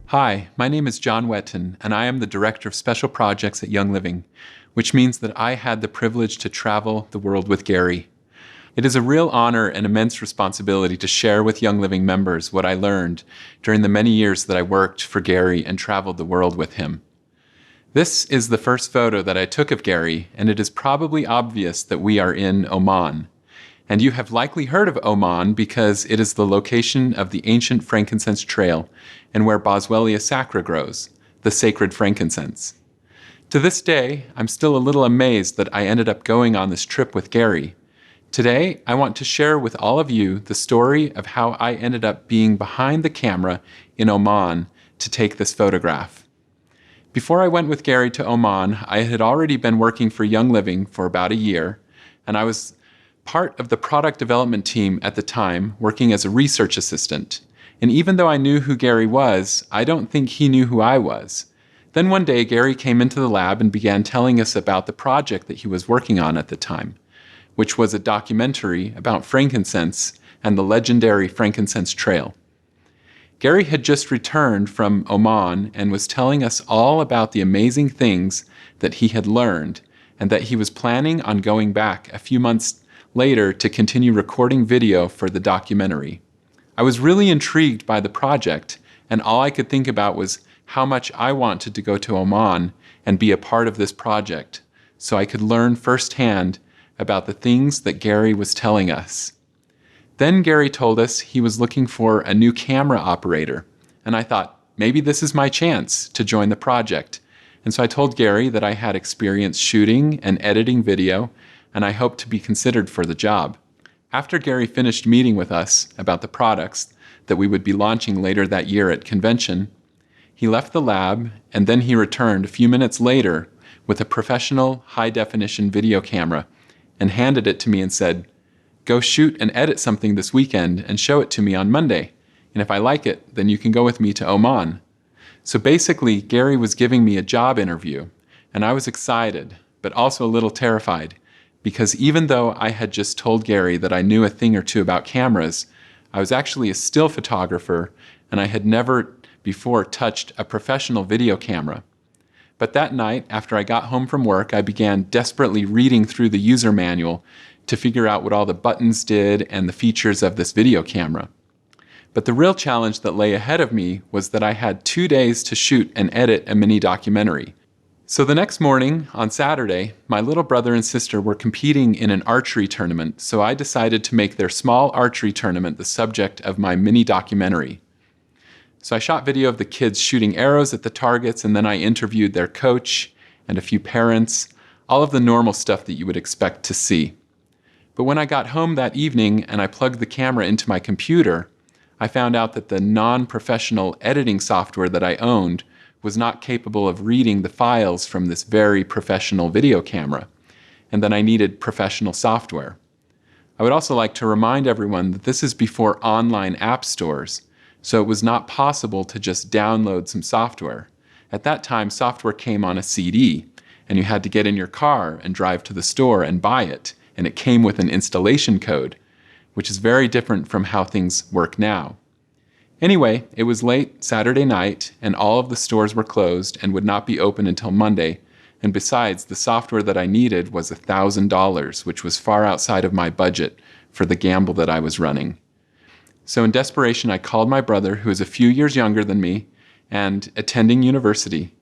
Hi, my name is John Wetton, and I am the Director of Special Projects at Young Living, which means that I had the privilege to travel the world with Gary. It is a real honor and immense responsibility to share with Young Living members what I learned during the many years that I worked for Gary and traveled the world with him. This is the first photo that I took of Gary, and it is probably obvious that we are in Oman. And you have likely heard of Oman because it is the location of the ancient frankincense trail and where Boswellia sacra grows, the sacred frankincense. To this day, I'm still a little amazed that I ended up going on this trip with Gary. Today, I want to share with all of you the story of how I ended up being behind the camera in Oman to take this photograph. Before I went with Gary to Oman, I had already been working for Young Living for about a year, and I was part of the product development team at the time, working as a research assistant. And even though I knew who Gary was, I don't think he knew who I was. Then one day, Gary came into the lab and began telling us about the project that he was working on at the time, which was a documentary about frankincense and the legendary frankincense trail. Gary had just returned from Oman and was telling us all about the amazing things that he had learned and that he was planning on going back a few months later to continue recording video for the documentary. I was really intrigued by the project, and all I could think about was how much I wanted to go to Oman and be a part of this project so I could learn firsthand about the things that Gary was telling us. Then Gary told us he was looking for a new camera operator, and I thought, maybe this is my chance to join the project. And so I told Gary that I had experience shooting and editing video, and I hoped to be considered for the job. After Gary finished meeting with us about the products that we would be launching later that year at convention, he left the lab, and then he returned a few minutes later with a professional high-definition video camera and handed it to me and said, "Go shoot and edit something this weekend and show it to me on Monday, and if I like it, then you can go with me to Oman." So basically, Gary was giving me a job interview, and I was excited, but also a little terrified, because even though I had just told Gary that I knew a thing or two about cameras, I was actually a still photographer, and I had never before touched a professional video camera. But that night, after I got home from work, I began desperately reading through the user manual to figure out what all the buttons did and the features of this video camera. But the real challenge that lay ahead of me was that I had 2 days to shoot and edit a mini documentary. So the next morning, on Saturday, my little brother and sister were competing in an archery tournament, so I decided to make their small archery tournament the subject of my mini documentary. So I shot video of the kids shooting arrows at the targets, and then I interviewed their coach and a few parents, all of the normal stuff that you would expect to see. But when I got home that evening and I plugged the camera into my computer, I found out that the non-professional editing software that I owned was not capable of reading the files from this very professional video camera, and that I needed professional software. I would also like to remind everyone that this is before online app stores, so it was not possible to just download some software. At that time, software came on a CD, and you had to get in your car and drive to the store and buy it, and it came with an installation code, which is very different from how things work now. Anyway, it was late Saturday night, and all of the stores were closed and would not be open until Monday, and besides, the software that I needed was $1,000, which was far outside of my budget for the gamble that I was running. So in desperation, I called my brother, who is a few years younger than me and attending university.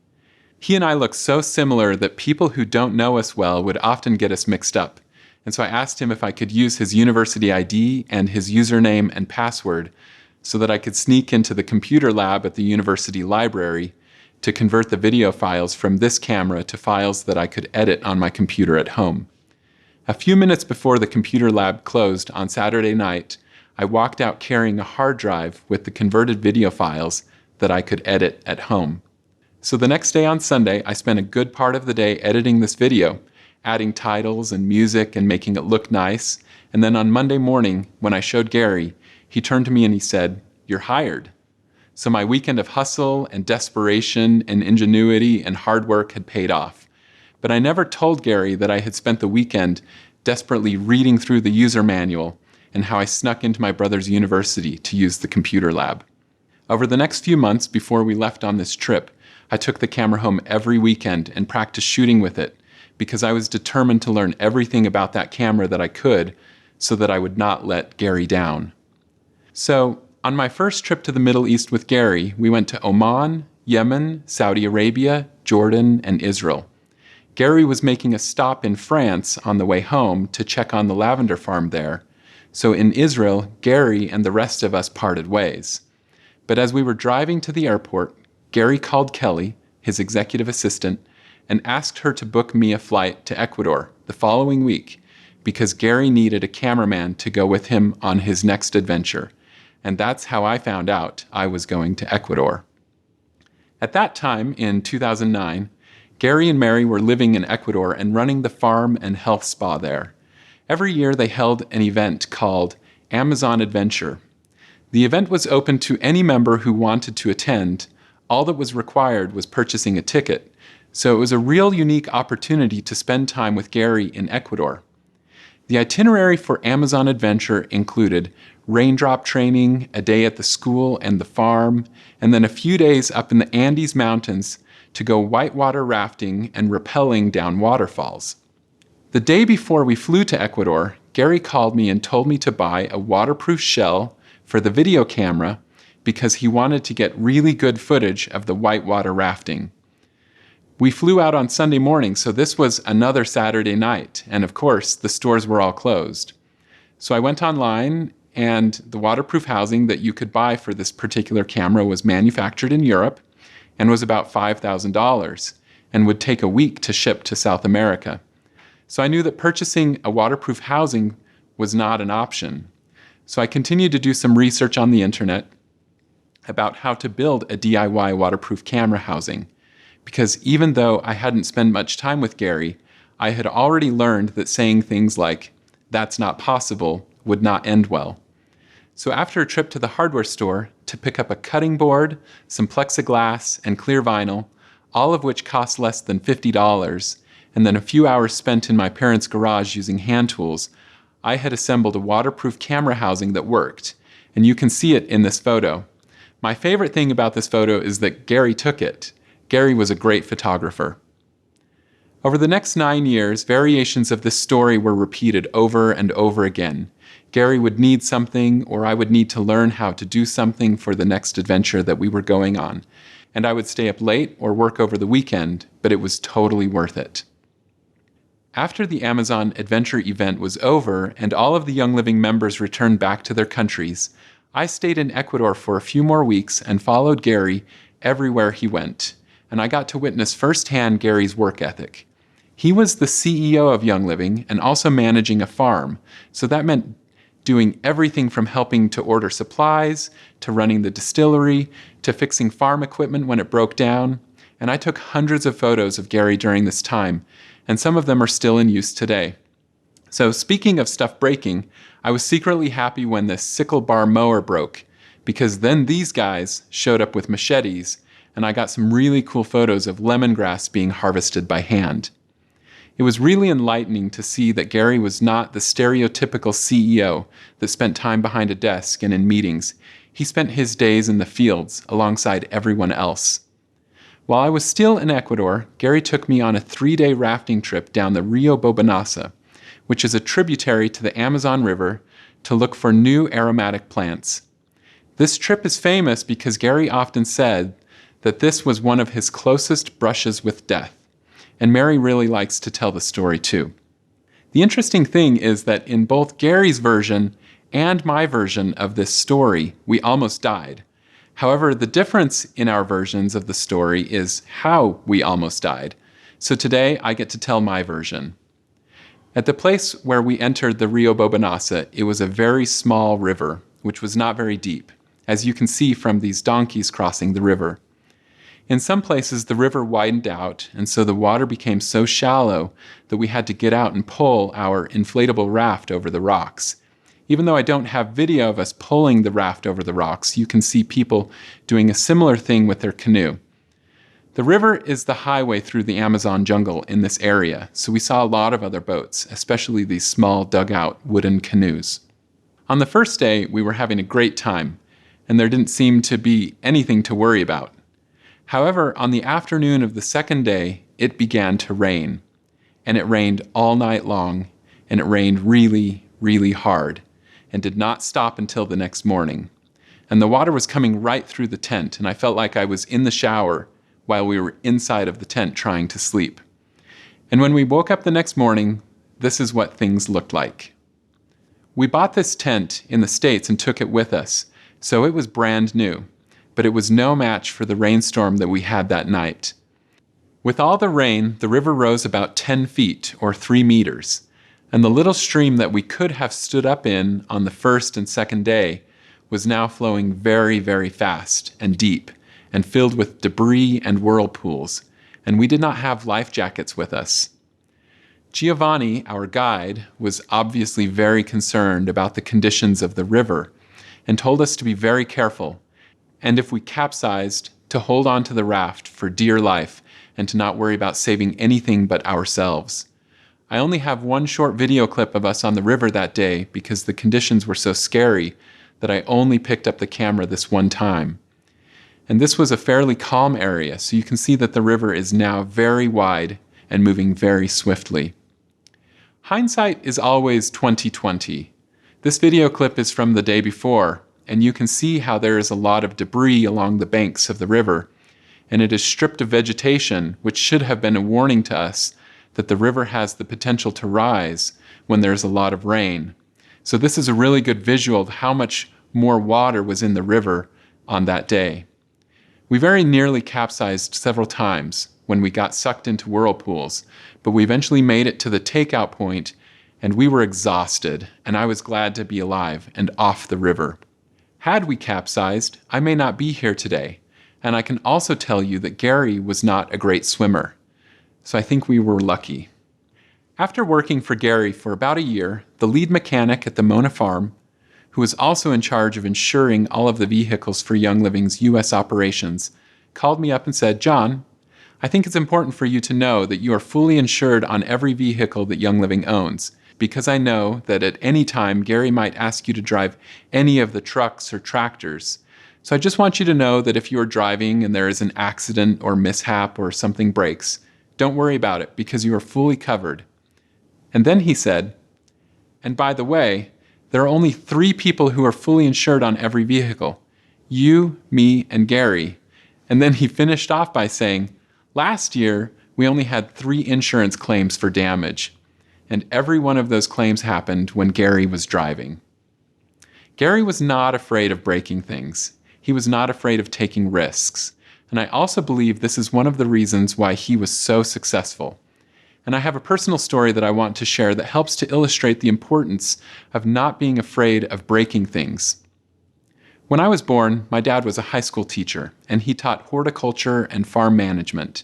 He and I look so similar that people who don't know us well would often get us mixed up, and so I asked him if I could use his university ID and his username and password so that I could sneak into the computer lab at the university library to convert the video files from this camera to files that I could edit on my computer at home. A few minutes before the computer lab closed on Saturday night, I walked out carrying a hard drive with the converted video files that I could edit at home. So the next day on Sunday, I spent a good part of the day editing this video, adding titles and music and making it look nice, and then on Monday morning, when I showed Gary, he turned to me and he said, "You're hired." So my weekend of hustle and desperation and ingenuity and hard work had paid off. But I never told Gary that I had spent the weekend desperately reading through the user manual and how I snuck into my brother's university to use the computer lab. Over the next few months before we left on this trip, I took the camera home every weekend and practiced shooting with it because I was determined to learn everything about that camera that I could so that I would not let Gary down. So, on my first trip to the Middle East with Gary, we went to Oman, Yemen, Saudi Arabia, Jordan, and Israel. Gary was making a stop in France on the way home to check on the lavender farm there. So in Israel, Gary and the rest of us parted ways. But as we were driving to the airport, Gary called Kelly, his executive assistant, and asked her to book me a flight to Ecuador the following week because Gary needed a cameraman to go with him on his next adventure. And that's how I found out I was going to Ecuador. At that time, in 2009, Gary and Mary were living in Ecuador and running the farm and health spa there. Every year they held an event called Amazon Adventure. The event was open to any member who wanted to attend. All that was required was purchasing a ticket. So it was a real unique opportunity to spend time with Gary in Ecuador. The itinerary for Amazon Adventure included raindrop training, a day at the school and the farm, and then a few days up in the Andes Mountains to go whitewater rafting and rappelling down waterfalls. The day before we flew to Ecuador, Gary called me and told me to buy a waterproof shell for the video camera because he wanted to get really good footage of the whitewater rafting. We flew out on Sunday morning, so this was another Saturday night, and of course, the stores were all closed. So I went online, and the waterproof housing that you could buy for this particular camera was manufactured in Europe and was about $5,000 and would take a week to ship to South America. So I knew that purchasing a waterproof housing was not an option. So I continued to do some research on the internet about how to build a DIY waterproof camera housing. Because even though I hadn't spent much time with Gary, I had already learned that saying things like, "That's not possible," would not end well. So after a trip to the hardware store to pick up a cutting board, some plexiglass, and clear vinyl, all of which cost less than $50, and then a few hours spent in my parents' garage using hand tools, I had assembled a waterproof camera housing that worked, and you can see it in this photo. My favorite thing about this photo is that Gary took it. Gary was a great photographer. Over the next 9 years, variations of this story were repeated over and over again. Gary would need something, or I would need to learn how to do something for the next adventure that we were going on. And I would stay up late or work over the weekend, but it was totally worth it. After the Amazon Adventure event was over and all of the Young Living members returned back to their countries, I stayed in Ecuador for a few more weeks and followed Gary everywhere he went. And I got to witness firsthand Gary's work ethic. He was the CEO of Young Living and also managing a farm, so that meant doing everything from helping to order supplies, to running the distillery, to fixing farm equipment when it broke down. And I took hundreds of photos of Gary during this time, and some of them are still in use today. So speaking of stuff breaking, I was secretly happy when this sickle bar mower broke, because then these guys showed up with machetes, and I got some really cool photos of lemongrass being harvested by hand. It was really enlightening to see that Gary was not the stereotypical CEO that spent time behind a desk and in meetings. He spent his days in the fields alongside everyone else. While I was still in Ecuador, Gary took me on a 3-day rafting trip down the Rio Bobanaza, which is a tributary to the Amazon River, to look for new aromatic plants. This trip is famous because Gary often said that this was one of his closest brushes with death. And Mary really likes to tell the story too. The interesting thing is that in both Gary's version and my version of this story, we almost died. However, the difference in our versions of the story is how we almost died. So today I get to tell my version. At the place where we entered the Rio Bobanaza, it was a very small river, which was not very deep, as you can see from these donkeys crossing the river. In some places, the river widened out, and so the water became so shallow that we had to get out and pull our inflatable raft over the rocks. Even though I don't have video of us pulling the raft over the rocks, you can see people doing a similar thing with their canoe. The river is the highway through the Amazon jungle in this area, so we saw a lot of other boats, especially these small dugout wooden canoes. On the first day, we were having a great time. and there didn't seem to be anything to worry about. However, on the afternoon of the second day, it began to rain. And it rained all night long, and it rained really, really hard, and did not stop until the next morning. And the water was coming right through the tent, and I felt like I was in the shower while we were inside of the tent trying to sleep. And when we woke up the next morning, this is what things looked like. We bought this tent in the States and took it with us, so it was brand new, but it was no match for the rainstorm that we had that night. With all the rain, the river rose about 10 feet or 3 meters, and the little stream that we could have stood up in on the first and second day was now flowing very, very fast and deep and filled with debris and whirlpools, and we did not have life jackets with us. Giovanni, our guide, was obviously very concerned about the conditions of the river and told us to be very careful, and if we capsized, to hold on to the raft for dear life and to not worry about saving anything but ourselves. I only have one short video clip of us on the river that day because the conditions were so scary that I only picked up the camera this one time. And this was a fairly calm area, so you can see that the river is now very wide and moving very swiftly. Hindsight is always 20/20. This video clip is from the day before, and you can see how there is a lot of debris along the banks of the river, and it is stripped of vegetation, which should have been a warning to us that the river has the potential to rise when there's a lot of rain. So this is a really good visual of how much more water was in the river on that day. We very nearly capsized several times when we got sucked into whirlpools, but we eventually made it to the takeout point, and we were exhausted, and I was glad to be alive and off the river. Had we capsized, I may not be here today, and I can also tell you that Gary was not a great swimmer, so I think we were lucky. After working for Gary for about a year, the lead mechanic at the Mona farm, who was also in charge of insuring all of the vehicles for Young Living's U.S. operations, called me up and said, "John, I think it's important for you to know that you are fully insured on every vehicle that Young Living owns, because I know that at any time Gary might ask you to drive any of the trucks or tractors. So I just want you to know that if you are driving and there is an accident or mishap or something breaks, don't worry about it because you are fully covered." And then he said, "And by the way, there are only 3 people who are fully insured on every vehicle. You, me, and Gary." And then he finished off by saying, "Last year, we only had 3 insurance claims for damage. And every one of those claims happened when Gary was driving." Gary was not afraid of breaking things. He was not afraid of taking risks. And I also believe this is one of the reasons why he was so successful. And I have a personal story that I want to share that helps to illustrate the importance of not being afraid of breaking things. When I was born, my dad was a high school teacher, and he taught horticulture and farm management.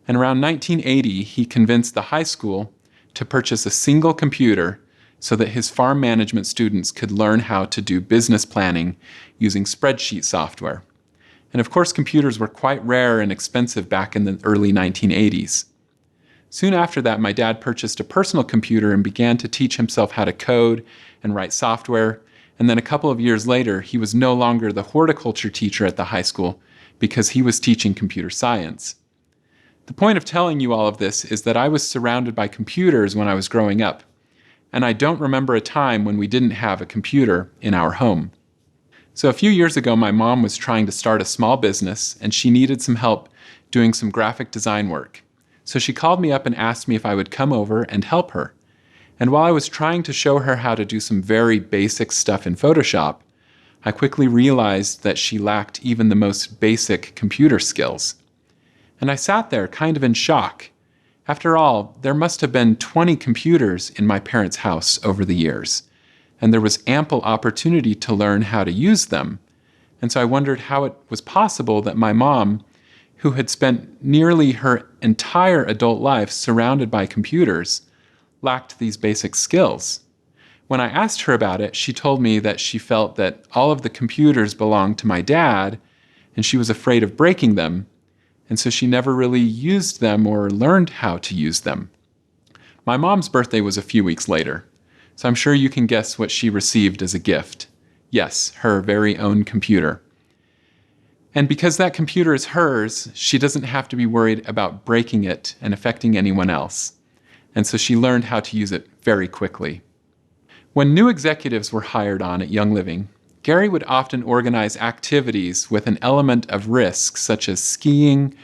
And around 1980, he convinced the high school to purchase a single computer so that his farm management students could learn how to do business planning using spreadsheet software. And of course, computers were quite rare and expensive back in the early 1980s. Soon after that, my dad purchased a personal computer and began to teach himself how to code and write software. And then a couple of years later, he was no longer the horticulture teacher at the high school because he was teaching computer science. The point of telling you all of this is that I was surrounded by computers when I was growing up, and I don't remember a time when we didn't have a computer in our home. So a few years ago, my mom was trying to start a small business, and she needed some help doing some graphic design work. So she called me up and asked me if I would come over and help her. And while I was trying to show her how to do some very basic stuff in Photoshop, I quickly realized that she lacked even the most basic computer skills. And I sat there kind of in shock. After all, there must have been 20 computers in my parents' house over the years, and there was ample opportunity to learn how to use them. And so I wondered how it was possible that my mom, who had spent nearly her entire adult life surrounded by computers, lacked these basic skills. When I asked her about it, she told me that she felt that all of the computers belonged to my dad, and she was afraid of breaking them, and so she never really used them or learned how to use them. My mom's birthday was a few weeks later, so I'm sure you can guess what she received as a gift. Yes, her very own computer. And because that computer is hers, she doesn't have to be worried about breaking it and affecting anyone else. And so she learned how to use it very quickly. When new executives were hired on at Young Living, Gary would often organize activities with an element of risk, such as skiing,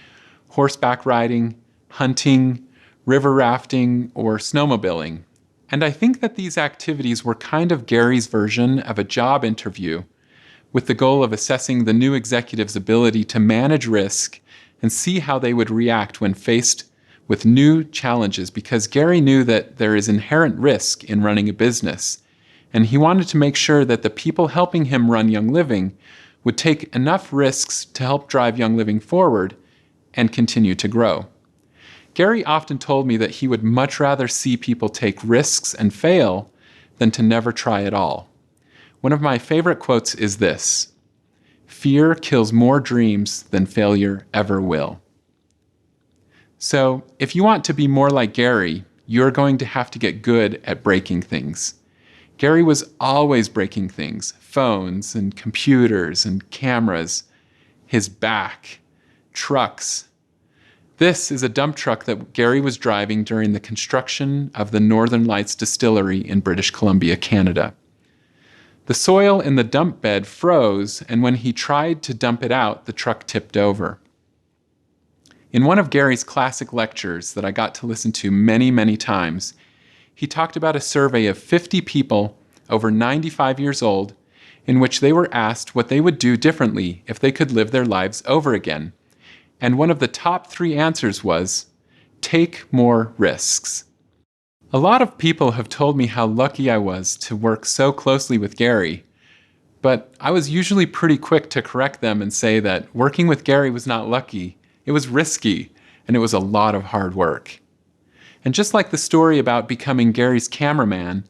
horseback riding, hunting, river rafting, or snowmobiling. And I think that these activities were kind of Gary's version of a job interview, with the goal of assessing the new executive's ability to manage risk and see how they would react when faced with new challenges, because Gary knew that there is inherent risk in running a business, and he wanted to make sure that the people helping him run Young Living would take enough risks to help drive Young Living forward and continue to grow. Gary often told me that he would much rather see people take risks and fail than to never try at all. One of my favorite quotes is this: "Fear kills more dreams than failure ever will." So, if you want to be more like Gary, you're going to have to get good at breaking things. Gary was always breaking things: phones and computers and cameras, his back, trucks. This is a dump truck that Gary was driving during the construction of the Northern Lights distillery in British Columbia, Canada. The soil in the dump bed froze, and when he tried to dump it out, the truck tipped over. In one of Gary's classic lectures that I got to listen to many, many times, he talked about a survey of 50 people over 95 years old in which they were asked what they would do differently if they could live their lives over again. And one of the top 3 answers was, take more risks. A lot of people have told me how lucky I was to work so closely with Gary, but I was usually pretty quick to correct them and say that working with Gary was not lucky, it was risky, and it was a lot of hard work. And just like the story about becoming Gary's cameraman,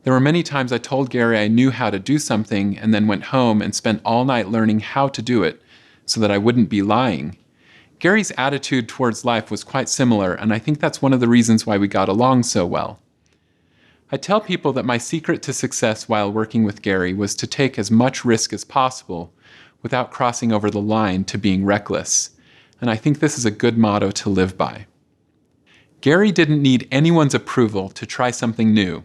there were many times I told Gary I knew how to do something and then went home and spent all night learning how to do it so that I wouldn't be lying. Gary's attitude towards life was quite similar, and I think that's one of the reasons why we got along so well. I tell people that my secret to success while working with Gary was to take as much risk as possible without crossing over the line to being reckless, and I think this is a good motto to live by. Gary didn't need anyone's approval to try something new,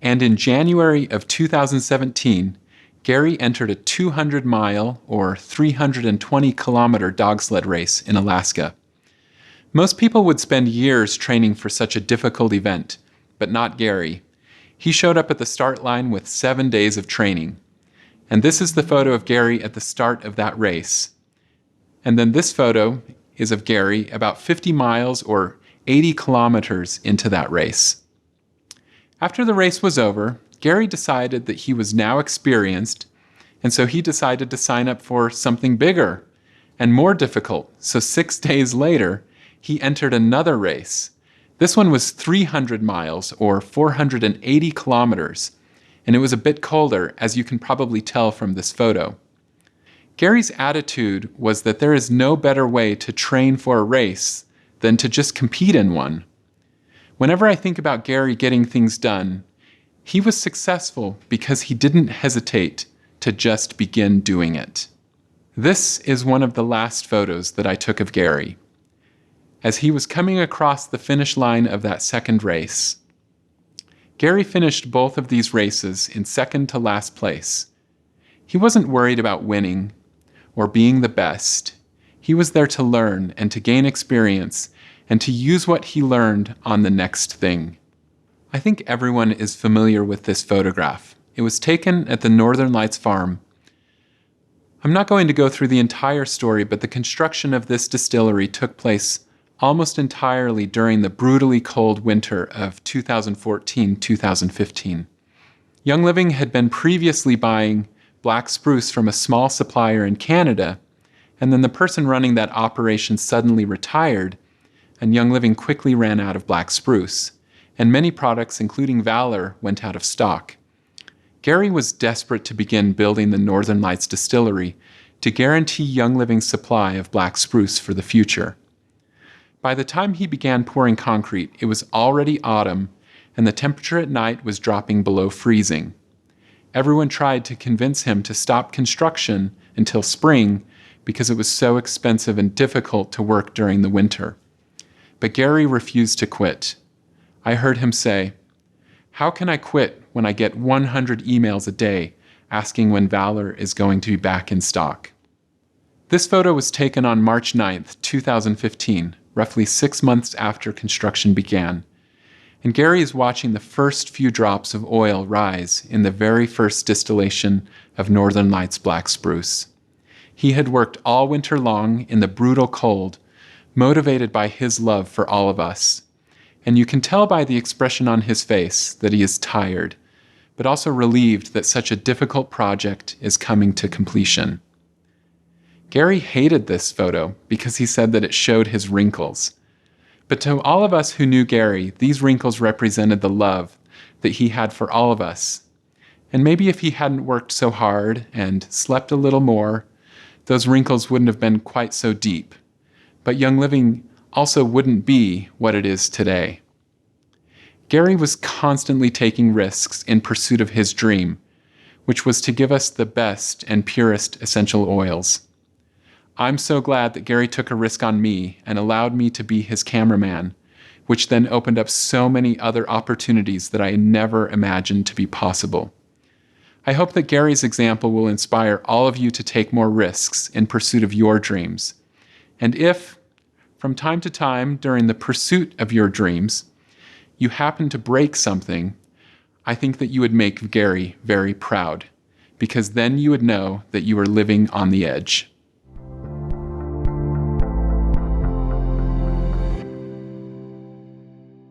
and in January of 2017, Gary entered a 200-mile or 320-kilometer dog sled race in Alaska. Most people would spend years training for such a difficult event, but not Gary. He showed up at the start line with 7 days of training. And this is the photo of Gary at the start of that race. And then this photo is of Gary about 50 miles or 80 kilometers into that race. After the race was over, Gary decided that he was now experienced, and so he decided to sign up for something bigger and more difficult. So 6 days later, he entered another race. This one was 300 miles or 480 kilometers, and it was a bit colder, as you can probably tell from this photo. Gary's attitude was that there is no better way to train for a race than to just compete in one. Whenever I think about Gary getting things done, he was successful because he didn't hesitate to just begin doing it. This is one of the last photos that I took of Gary, as he was coming across the finish line of that second race. Gary finished both of these races in second to last place. He wasn't worried about winning or being the best. He was there to learn and to gain experience and to use what he learned on the next thing. I think everyone is familiar with this photograph. It was taken at the Northern Lights farm. I'm not going to go through the entire story, but the construction of this distillery took place almost entirely during the brutally cold winter of 2014-2015. Young Living had been previously buying black spruce from a small supplier in Canada, and then the person running that operation suddenly retired, and Young Living quickly ran out of black spruce, and many products, including Valor, went out of stock. Gary was desperate to begin building the Northern Lights distillery to guarantee Young Living's supply of black spruce for the future. By the time he began pouring concrete, it was already autumn, and the temperature at night was dropping below freezing. Everyone tried to convince him to stop construction until spring because it was so expensive and difficult to work during the winter. But Gary refused to quit. I heard him say, "How can I quit when I get 100 emails a day asking when Valor is going to be back in stock?" This photo was taken on March 9th, 2015, roughly 6 months after construction began. And Gary is watching the first few drops of oil rise in the very first distillation of Northern Lights black spruce. He had worked all winter long in the brutal cold, motivated by his love for all of us. And you can tell by the expression on his face that he is tired, but also relieved that such a difficult project is coming to completion. Gary hated this photo because he said that it showed his wrinkles. But to all of us who knew Gary, these wrinkles represented the love that he had for all of us. And maybe if he hadn't worked so hard and slept a little more, those wrinkles wouldn't have been quite so deep. But Young Living also wouldn't be what it is today. Gary was constantly taking risks in pursuit of his dream, which was to give us the best and purest essential oils. I'm so glad that Gary took a risk on me and allowed me to be his cameraman, which then opened up so many other opportunities that I never imagined to be possible. I hope that Gary's example will inspire all of you to take more risks in pursuit of your dreams. And if, from time to time during the pursuit of your dreams, you happen to break something, I think that you would make Gary very proud, because then you would know that you are living on the edge.